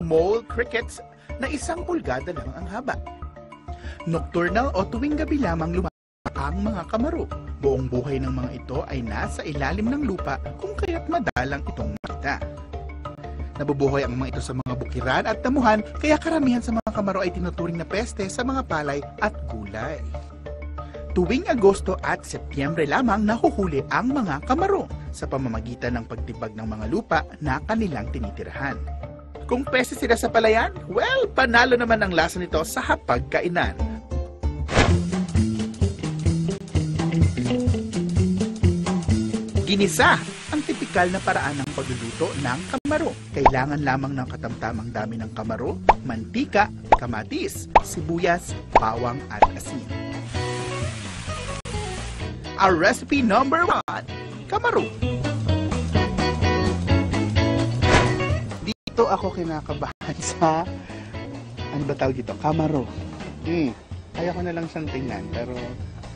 mole crickets na 1 pulgada lang ang haba. Nocturnal o tuwing gabi lamang lumalabas ang mga kamaro. Buong buhay ng mga ito ay nasa ilalim ng lupa kung kaya't madalang itong makita. Nabubuhay ang mga ito sa mga bukiran at damuhan, kaya karamihan sa mga kamaro ay tinuturing na peste sa mga palay at gulay. Tuwing Agosto at Setyembre lamang nahuhuli ang mga kamaro sa pamamagitan ng pagtibag ng mga lupa na kanilang tinitirahan. Kung peste sila sa palayan, well, panalo naman ang lasa nito sa hapagkainan. Ginisa ang tipikal na paraan ng pagluluto ng kamaro. Kailangan lamang ng katamtamang dami ng kamaro, mantika, kamatis, sibuyas, bawang at asin. Our recipe number 1, kamaro. Dito ako kinakabahan sa, ano ba tawag dito? Kamaro. Kaya ko na lang siyang tingnan, pero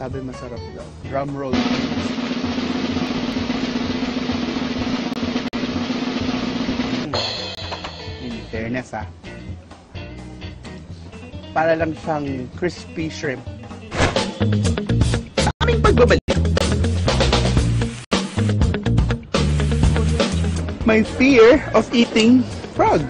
sabi masarap daw. Drum roll. In fairness para lang siyang crispy shrimp. Sa aming pagbabalik, my fear of eating frog.